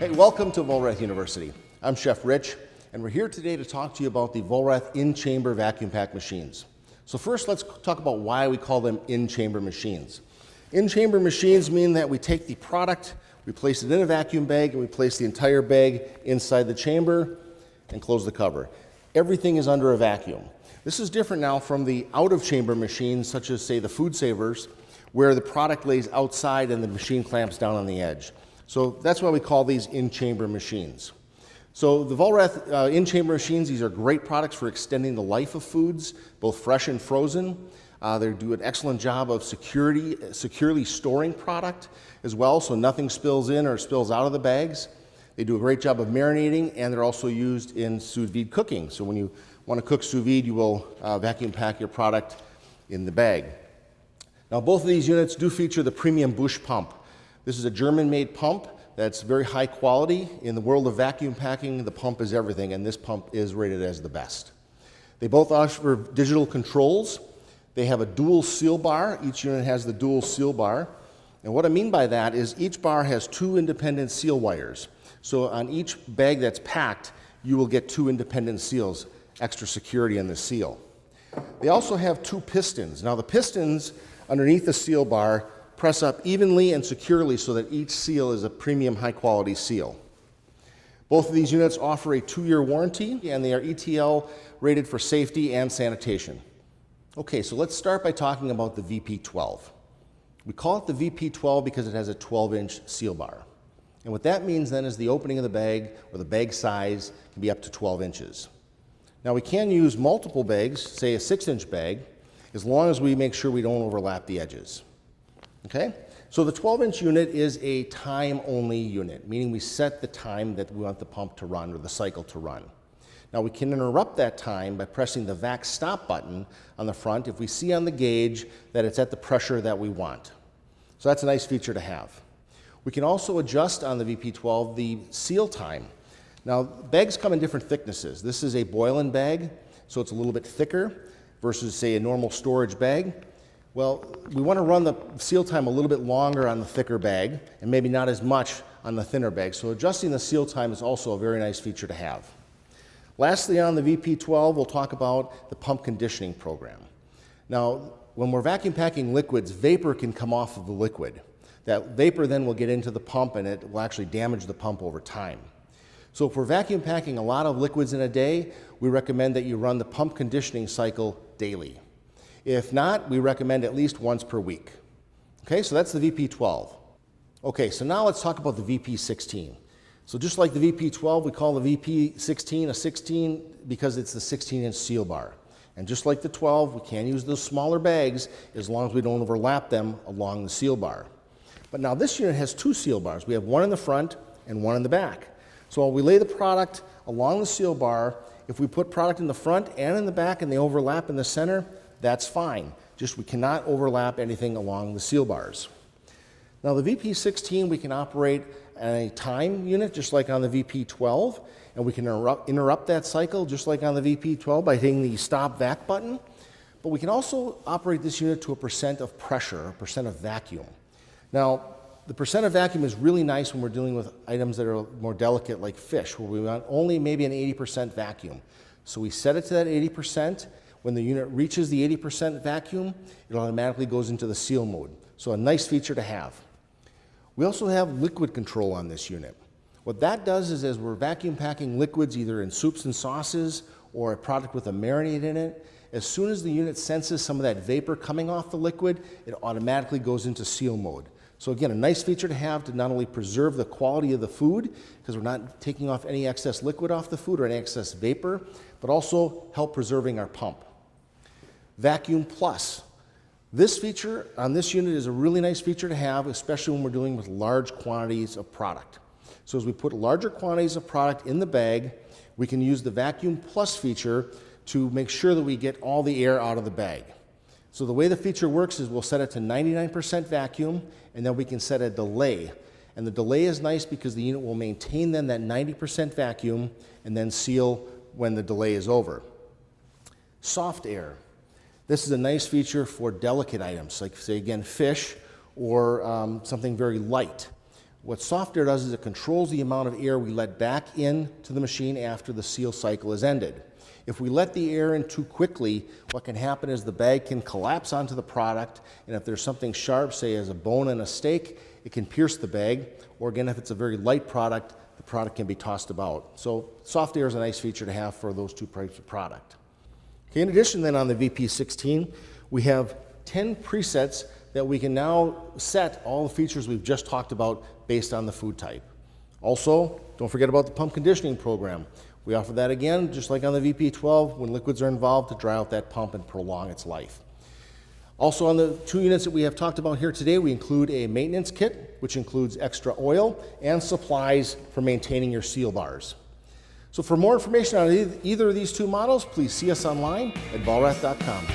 Hey, welcome to Vollrath University. I'm Chef Rich, and we're here today to talk to you about the Vollrath in-chamber vacuum pack machines. So first, let's talk about why we call them in-chamber machines. In-chamber machines mean that we take the product, we place it in a vacuum bag, and we place the entire bag inside the chamber and close the cover. Everything is under a vacuum. This is different now from the out-of-chamber machines, such as, say, the food savers, where the product lays outside and the machine clamps down on the edge. So that's why we call these in-chamber machines. So the Vollrath in-chamber machines, these are great products for extending the life of foods, both fresh and frozen. They do an excellent job of securely storing product as well, so nothing spills in or spills out of the bags. They do a great job of marinating, and they're also used in sous vide cooking. So when you want to cook sous vide, you will vacuum pack your product in the bag. Now both of these units do feature the premium Bush pump. This is a German-made pump that's very high quality. In the world of vacuum packing, the pump is everything, and this pump is rated as the best. They both offer digital controls. They have a dual seal bar. Each unit has the dual seal bar. And what I mean by that is each bar has two independent seal wires. So on each bag that's packed, you will get two independent seals, extra security in the seal. They also have two pistons. Now the pistons underneath the seal bar press up evenly and securely so that each seal is a premium high-quality seal. Both of these units offer a 2-year warranty, and they are ETL rated for safety and sanitation. Okay, so let's start by talking about the VP12. We call it the VP12 because it has a 12-inch seal bar. And what that means then is the opening of the bag, or the bag size, can be up to 12 inches. Now we can use multiple bags, say a 6-inch bag, as long as we make sure we don't overlap the edges. Okay, so the 12-inch unit is a time-only unit, meaning we set the time that we want the pump to run or the cycle to run. Now we can interrupt that time by pressing the vac stop button on the front if we see on the gauge that it's at the pressure that we want. So that's a nice feature to have. We can also adjust on the VP12 the seal time. Now bags come in different thicknesses. This is a boil-in bag, so it's a little bit thicker versus, say, a normal storage bag. Well, we want to run the seal time a little bit longer on the thicker bag and maybe not as much on the thinner bag. So adjusting the seal time is also a very nice feature to have. Lastly, on the VP12, we'll talk about the pump conditioning program. Now, when we're vacuum packing liquids, vapor can come off of the liquid. That vapor then will get into the pump and it will actually damage the pump over time. So if we're vacuum packing a lot of liquids in a day, we recommend that you run the pump conditioning cycle daily. If not, we recommend at least once per week. Okay, so that's the VP12. Okay, so now let's talk about the VP16. So just like the VP12, we call the VP16 a 16 because it's the 16-inch seal bar. And just like the 12, we can use those smaller bags as long as we don't overlap them along the seal bar. But now this unit has two seal bars. We have one in the front and one in the back. So while we lay the product along the seal bar, if we put product in the front and in the back and they overlap in the center, that's fine. Just we cannot overlap anything along the seal bars. Now the VP16 we can operate at a time unit just like on the VP12, and we can interrupt that cycle just like on the VP12 by hitting the stop vac button. But we can also operate this unit to a percent of pressure, a percent of vacuum. Now the percent of vacuum is really nice when we're dealing with items that are more delicate like fish, where we want only maybe an 80% vacuum. So we set it to that 80%. When the unit reaches the 80% vacuum, it automatically goes into the seal mode. So a nice feature to have. We also have liquid control on this unit. What that does is as we're vacuum packing liquids either in soups and sauces or a product with a marinade in it, as soon as the unit senses some of that vapor coming off the liquid, it automatically goes into seal mode. So again, a nice feature to have to not only preserve the quality of the food, because we're not taking off any excess liquid off the food or any excess vapor, but also help preserving our pump. Vacuum Plus. This feature on this unit is a really nice feature to have, especially when we're dealing with large quantities of product. So as we put larger quantities of product in the bag, we can use the Vacuum Plus feature to make sure that we get all the air out of the bag. So the way the feature works is we'll set it to 99% vacuum, and then we can set a delay. And the delay is nice because the unit will maintain then that 90% vacuum and then seal when the delay is over. Soft air. This is a nice feature for delicate items, like say again fish or something very light. What soft air does is it controls the amount of air we let back into the machine after the seal cycle is ended. If we let the air in too quickly, what can happen is the bag can collapse onto the product, and if there's something sharp, say as a bone in a steak, it can pierce the bag, or again, if it's a very light product, the product can be tossed about. So soft air is a nice feature to have for those two types of product. Okay, in addition then on the VP16, we have 10 presets that we can now set all the features we've just talked about based on the food type. Also, don't forget about the pump conditioning program. We offer that again, just like on the VP12, when liquids are involved, to dry out that pump and prolong its life. Also on the 2 units that we have talked about here today, we include a maintenance kit, which includes extra oil and supplies for maintaining your seal bars. So for more information on either of these 2 models, please see us online at vollrath.com.